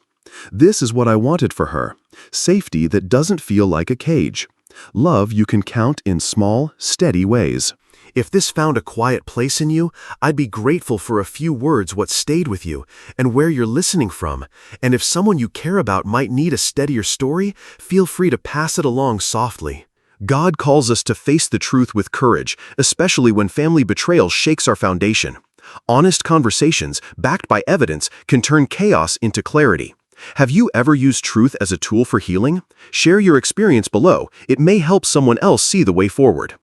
S1: This is what I wanted for her. Safety that doesn't feel like a cage. Love you can count in small, steady ways. If this found a quiet place in you, I'd be grateful for a few words what stayed with you and where you're listening from. And if someone you care about might need a steadier story, feel free to pass it along softly. God calls us to face the truth with courage, especially when family betrayal shakes our foundation. Honest conversations, backed by evidence, can turn chaos into clarity. Have you ever used truth as a tool for healing? Share your experience below. It may help someone else see the way forward.